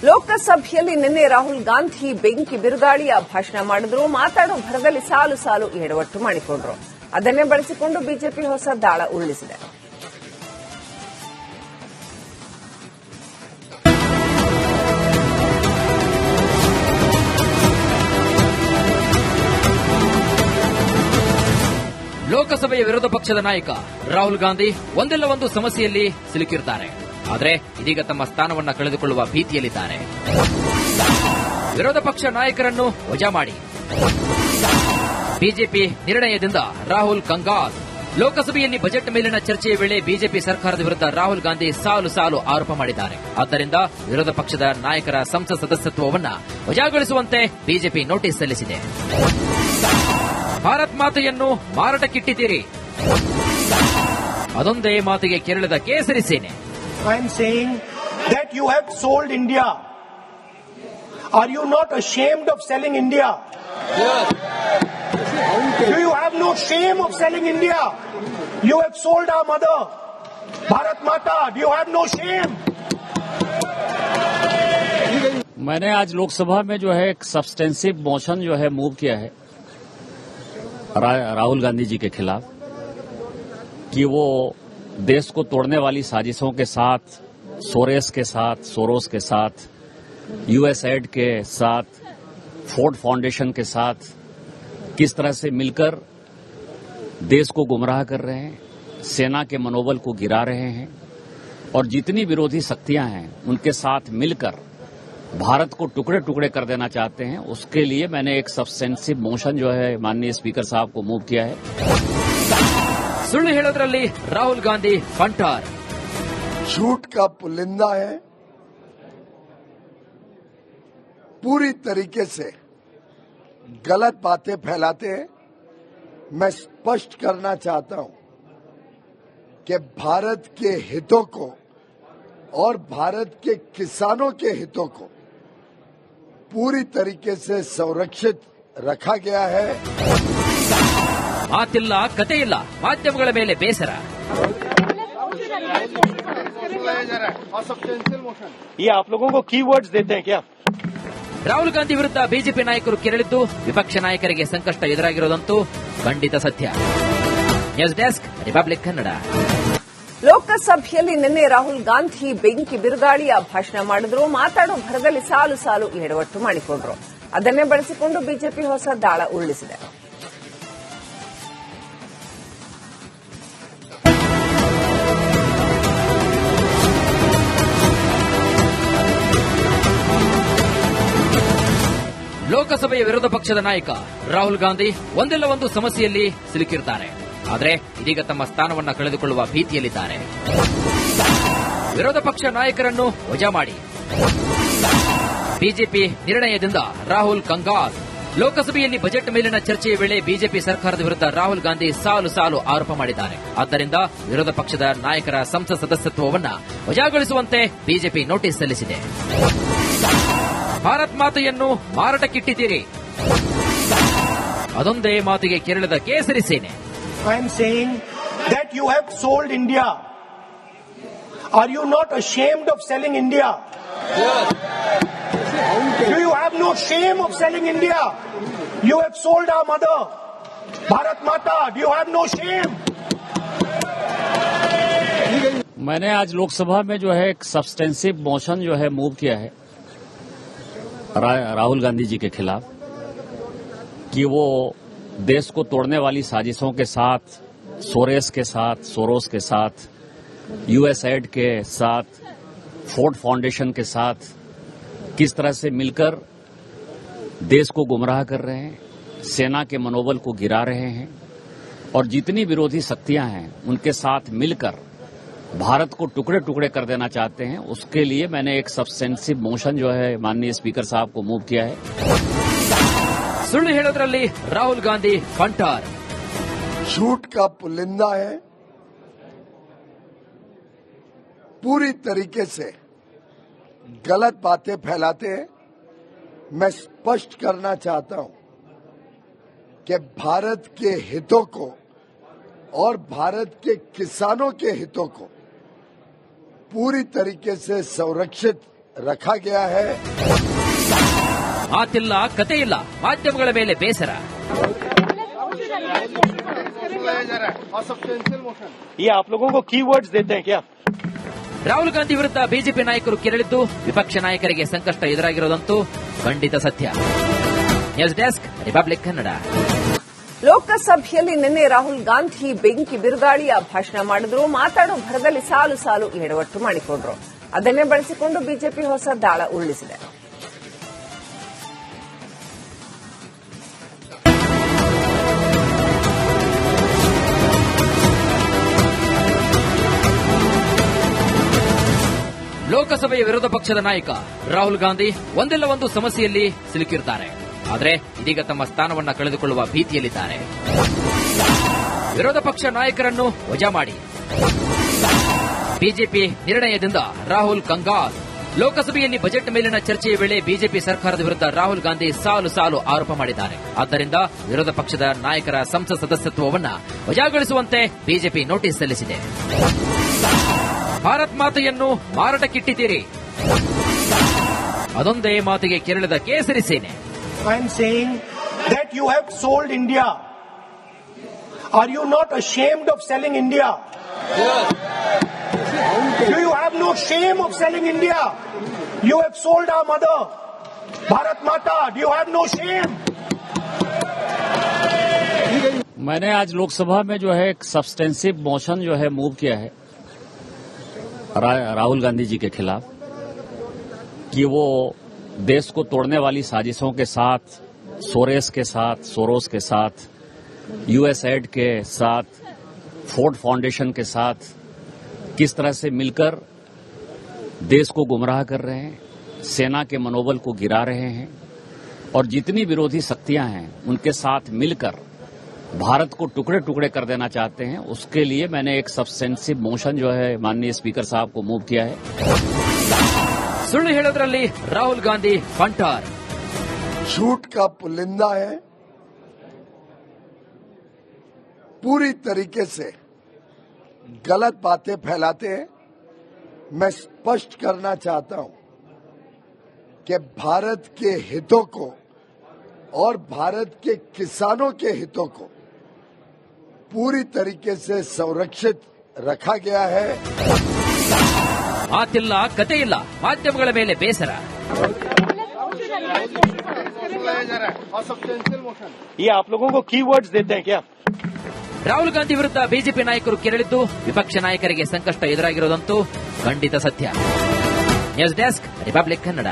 ಲೋಕಸಭೆಯಲ್ಲಿ ನಿನ್ನೆ ರಾಹುಲ್ ಗಾಂಧಿ ಬೆಂಕಿ ಬಿರುಗಾಳಿಯ ಭಾಷಣ ಮಾಡಿದ್ರು. ಮಾತಾಡೋ ಭರದಲ್ಲಿ ಸಾಲು ಸಾಲು ಎಡವಟ್ಟು ಮಾಡಿಕೊಂಡ್ರು. ಅದನ್ನೇ ಬಳಸಿಕೊಂಡು ಬಿಜೆಪಿ ಹೊಸ ದಾಳ ಉರುಳಿಸಿದೆ. ಲೋಕಸಭೆಯ ವಿರೋಧ ಪಕ್ಷದ ನಾಯಕ ರಾಹುಲ್ ಗಾಂಧಿ ಒಂದಲ್ಲ ಒಂದು ಸಮಸ್ಯೆಯಲ್ಲಿ ಸಿಲುಕಿರುತ್ತಾರೆ. ಆದರೆ ಇದೀಗ ತಮ್ಮ ಸ್ಥಾನವನ್ನ ಕಳೆದುಕೊಳ್ಳುವ ಭೀತಿಯಲ್ಲಿದ್ದಾರೆ. ವಿರೋಧ ಪಕ್ಷ ನಾಯಕರನ್ನು ವಜಾ ಮಾಡಿ ಬಿಜೆಪಿ ನಿರ್ಣಯದಿಂದ ರಾಹುಲ್ ಕಂಗಾಲ್. ಲೋಕಸಭೆಯಲ್ಲಿ ಬಜೆಟ್ ಮೇಲಿನ ಚರ್ಚೆಯ ವೇಳೆ ಬಿಜೆಪಿ ಸರ್ಕಾರದ ವಿರುದ್ಧ ರಾಹುಲ್ ಗಾಂಧಿ ಸಾಲು ಸಾಲು ಆರೋಪ ಮಾಡಿದ್ದಾರೆ. ಆದ್ದರಿಂದ ವಿರೋಧ ಪಕ್ಷದ ನಾಯಕರ ಸಂಸತ್ ಸದಸ್ಯತ್ವವನ್ನು ವಜಾಗೊಳಿಸುವಂತೆ ಬಿಜೆಪಿ ನೋಟಿಸ್ ಸಲ್ಲಿಸಿದೆ. ಭಾರತ್ ಮಾತೆಯನ್ನು ಮಾರಾಟಕ್ಕಿಟ್ಟಿದ್ದೀರಿ, ಅದೊಂದೇ ಮಾತಿಗೆ ಕೆರಳಿದ ಕೇಸರಿ ಸೇನೆ. I am saying that you have sold India. Are you not ashamed of selling India? Yes. Do you have no shame of selling India? You have sold our mother, Bharat Mata. Do you have no shame? मैंने आज लोकसभा में जो है एक substantive motion जो है move किया है राहुल गांधी जी के खिलाफ कि वो देश को तोड़ने वाली साजिशों के साथ, सोरोस के साथ, यूएसएड के साथ, फोर्ड फाउंडेशन के साथ किस तरह से मिलकर देश को गुमराह कर रहे हैं, सेना के मनोबल को गिरा रहे हैं और जितनी विरोधी शक्तियां हैं उनके साथ मिलकर भारत को टुकड़े टुकड़े कर देना चाहते हैं. उसके लिए मैंने एक सब्सटेंसिव मोशन जो है माननीय स्पीकर साहब को मूव किया है. सुಳ್ಳು ಹೇಳೋದ್ರಲ್ಲಿ राहुल गांधी फंटार. झूठ का पुलिंदा है, पूरी तरीके से गलत बातें फैलाते हैं. मैं स्पष्ट करना चाहता हूं कि भारत के हितों को और भारत के किसानों के हितों को पूरी तरीके से संरक्षित रखा गया है. ಮಾತಿಲ್ಲ, ಕತೆ ಇಲ್ಲ, ಮಾಧ್ಯಮಗಳ ಮೇಲೆ ಬೇಸರ. ये आप लोगों को कीवर्ड्स देते हैं क्या? ರಾಹುಲ್ ಗಾಂಧಿ ವಿರುದ್ಧ ಬಿಜೆಪಿ ನಾಯಕರು ಕೆರಳಿದ್ದು ವಿಪಕ್ಷ ನಾಯಕರಿಗೆ ಸಂಕಷ್ಟ ಎದುರಾಗಿರೋದಂತೂ ಖಂಡಿತ ಸತ್ಯ. News desk, republic Kannada. ಲೋಕಸಭೆಯಲ್ಲಿ ನಿನ್ನೆ ರಾಹುಲ್ ಗಾಂಧಿ ಬೆಂಕಿ ಬಿರುಗಾಳಿಯ ಭಾಷಣ ಮಾಡಿದ್ರು. ಮಾತಾಡೋ ಭರದಲ್ಲಿ ಸಾಲು ಸಾಲು ಎಡವಟ್ಟು ಮಾಡಿಕೊಂಡ್ರು. ಅದನ್ನೇ ಬಳಸಿಕೊಂಡು ಬಿಜೆಪಿ ಹೊಸ ದಾಳ ಉರುಳಿಸಿದೆ. ಲೋಕಸಭೆಯ ವಿರೋಧ ಪಕ್ಷದ ನಾಯಕ ರಾಹುಲ್ ಗಾಂಧಿ ಒಂದಲ್ಲ ಒಂದು ಸಮಸ್ಯೆಯಲ್ಲಿ ಸಿಲುಕಿರುತ್ತಾರೆ. ಆದರೆ ಇದೀಗ ತಮ್ಮ ಸ್ಥಾನವನ್ನ ಕಳೆದುಕೊಳ್ಳುವ ಭೀತಿಯಲ್ಲಿದ್ದಾರೆ. ವಿರೋಧ ಪಕ್ಷ ನಾಯಕರನ್ನು ವಜಾ ಮಾಡಿ ಬಿಜೆಪಿ ನಿರ್ಣಯದಿಂದ ರಾಹುಲ್ ಕಂಗಾಲ್. ಲೋಕಸಭೆಯಲ್ಲಿ ಬಜೆಟ್ ಮೇಲಿನ ಚರ್ಚೆಯ ವೇಳೆ ಬಿಜೆಪಿ ಸರ್ಕಾರದ ವಿರುದ್ಧ ರಾಹುಲ್ ಗಾಂಧಿ ಸಾಲು ಸಾಲು ಆರೋಪ ಮಾಡಿದ್ದಾರೆ. ಆದ್ದರಿಂದ ವಿರೋಧ ಪಕ್ಷದ ನಾಯಕರ ಸಂಸತ್ ಸದಸ್ಯತ್ವವನ್ನು ವಜಾಗೊಳಿಸುವಂತೆ ಬಿಜೆಪಿ ನೋಟಿಸ್ ಸಲ್ಲಿಸಿದೆ. ಭಾರತ್ ಮಾತೆಯನ್ನು ಮಾರಾಟಕ್ಕಿಟ್ಟಿದ್ದೀರಿ, ಅದೊಂದೇ ಮಾತಿಗೆ ಕೆರಳಿದ ಕೇಸರಿ ಸೇನೆ. I am saying that you have sold India. Are you not ashamed of selling India? Yes. Do you have no shame of selling India? You have sold our mother, Bharat Mata. Do you have no shame? मैंने आज लोकसभा में जो है एक substantive motion जो है move किया है राहुल गांधी जी के खिलाफ कि वो देश को तोड़ने वाली साजिशों के साथ, सोरोस के साथ, यूएसएड के साथ, फोर्ड फाउंडेशन के साथ किस तरह से मिलकर देश को गुमराह कर रहे हैं, सेना के मनोबल को गिरा रहे हैं और जितनी विरोधी शक्तियां हैं उनके साथ मिलकर भारत को टुकड़े टुकड़े कर देना चाहते हैं. उसके लिए मैंने एक सब्सटेंसिव मोशन जो है माननीय स्पीकर साहब को मूव किया है. ಸುಳ್ಳು ಹೇಳೋದ್ರಲ್ಲಿ ರಾಹುಲ್ ಗಾಂಧಿ ಫಂಟಾರ್. झूठ का पुलिंदा है, पूरी तरीके से गलत बातें फैलाते हैं. मैं स्पष्ट करना चाहता हूं कि भारत के हितों को और भारत के किसानों के हितों को पूरी तरीके से संरक्षित रखा गया है। ಮಾತಿಲ್ಲ ಕತೆ ಇಲ್ಲ ಮಾಧ್ಯಮಗಳ ಮೇಲೆ ಬೇಸರ. ये आप लोगों को कीवर्ड्स देते हैं क्या? ರಾಹುಲ್ ಗಾಂಧಿ ವಿರುದ್ಧ ಬಿಜೆಪಿ ನಾಯಕರು ಕೆರಳಿದ್ದು ವಿಪಕ್ಷ ನಾಯಕರಿಗೆ ಸಂಕಷ್ಟ ಎದುರಾಗಿರೋದಂತೂ ಖಂಡಿತ ಸತ್ಯ. News desk republic Kannada. ಲೋಕಸಭೆಯಲ್ಲಿ ನಿನ್ನೆ ರಾಹುಲ್ ಗಾಂಧಿ ಬೆಂಕಿ ಬಿರುಗಾಳಿಯ ಭಾಷಣ ಮಾಡಿದ್ರು. ಮಾತಾಡೋ ಭರದಲ್ಲಿ ಸಾಲು ಸಾಲು ಎಡವಟ್ಟು ಮಾಡಿಕೊಂಡ್ರು. ಅದನ್ನೇ ಬಳಸಿಕೊಂಡು ಬಿಜೆಪಿ ಹೊಸ ದಾಳ ಉರುಳಿಸಿದೆ. ಲೋಕಸಭೆಯ ವಿರೋಧ ಪಕ್ಷದ ನಾಯಕ ರಾಹುಲ್ ಗಾಂಧಿ ಒಂದಲ್ಲ ಒಂದು ಸಮಸ್ಯೆಯಲ್ಲಿ ಸಿಲುಕಿರುತ್ತಾರೆ. ಆದರೆ ಇದೀಗ ತಮ್ಮ ಸ್ಥಾನವನ್ನ ಕಳೆದುಕೊಳ್ಳುವ ಭೀತಿಯಲ್ಲಿದ್ದಾರೆ. ವಿರೋಧ ಪಕ್ಷ ನಾಯಕರನ್ನು ವಜಾ ಮಾಡಿ ಬಿಜೆಪಿ ನಿರ್ಣಯದಿಂದ ರಾಹುಲ್ ಕಂಗಾಲ್. ಲೋಕಸಭೆಯಲ್ಲಿ ಬಜೆಟ್ ಮೇಲಿನ ಚರ್ಚೆಯ ವೇಳೆ ಬಿಜೆಪಿ ಸರ್ಕಾರದ ವಿರುದ್ಧ ರಾಹುಲ್ ಗಾಂಧಿ ಸಾಲು ಸಾಲು ಆರೋಪ ಮಾಡಿದ್ದಾರೆ. ಆದ್ದರಿಂದ ವಿರೋಧ ಪಕ್ಷದ ನಾಯಕರ ಸಂಸತ್ ಸದಸ್ಯತ್ವವನ್ನು ವಜಾಗೊಳಿಸುವಂತೆ ಬಿಜೆಪಿ ನೋಟಿಸ್ ಸಲ್ಲಿಸಿದೆ. ಭಾರತ್ ಮಾತೆಯನ್ನು ಮಾರಾಟಕ್ಕಿಟ್ಟಿದ್ದೀರಿ, ಅದೊಂದೇ ಮಾತಿಗೆ ಕೆರಳಿದ ಕೇಸರಿ ಸೇನೆ. I am saying that you have sold India. Are you not ashamed of selling India? Do you have no shame of selling India? You have sold our mother, Bharat Mata. Do you have no shame? मैंने आज लोकसभा में जो है एक substantive motion जो है move किया है राहुल गांधी जी के खिलाफ कि वो देश को तोड़ने वाली साजिशों के साथ, सोरोस के साथ, यूएसएड के साथ, फोर्ड फाउंडेशन के साथ किस तरह से मिलकर देश को गुमराह कर रहे हैं, सेना के मनोबल को गिरा रहे हैं और जितनी विरोधी शक्तियां हैं उनके साथ मिलकर भारत को टुकड़े टुकड़े कर देना चाहते हैं. उसके लिए मैंने एक सब्सटेंसिव मोशन जो है माननीय स्पीकर साहब को मूव किया है. ಸುಳ್ಳು ಹೇಳೋದ್ರಲ್ಲಿ ರಾಹುಲ್ ಗಾಂಧಿ ಫಂಟಾರ್. झूठ का पुलिंदा है. पूरी तरीके से गलत बातें फैलाते हैं. मैं स्पष्ट करना चाहता हूं कि भारत के हितों को और भारत के किसानों के हितों को पूरी तरीके से संरक्षित रखा गया है. ಮಾತಿಲ್ಲ ಕತೆ ಇಲ್ಲ ಮಾಧ್ಯಮಗಳ ಮೇಲೆ ಬೇಸರ. ये आप लोगों को कीवर्ड्स देते हैं क्या? ರಾಹುಲ್ ಗಾಂಧಿ ವಿರುದ್ಧ ಬಿಜೆಪಿ ನಾಯಕರು ಕೆರಳಿದ್ದು ವಿಪಕ್ಷ ನಾಯಕರಿಗೆ ಸಂಕಷ್ಟ ಎದುರಾಗಿರೋದಂತೂ ಖಂಡಿತ ಸತ್ಯ. News desk republic Kannada.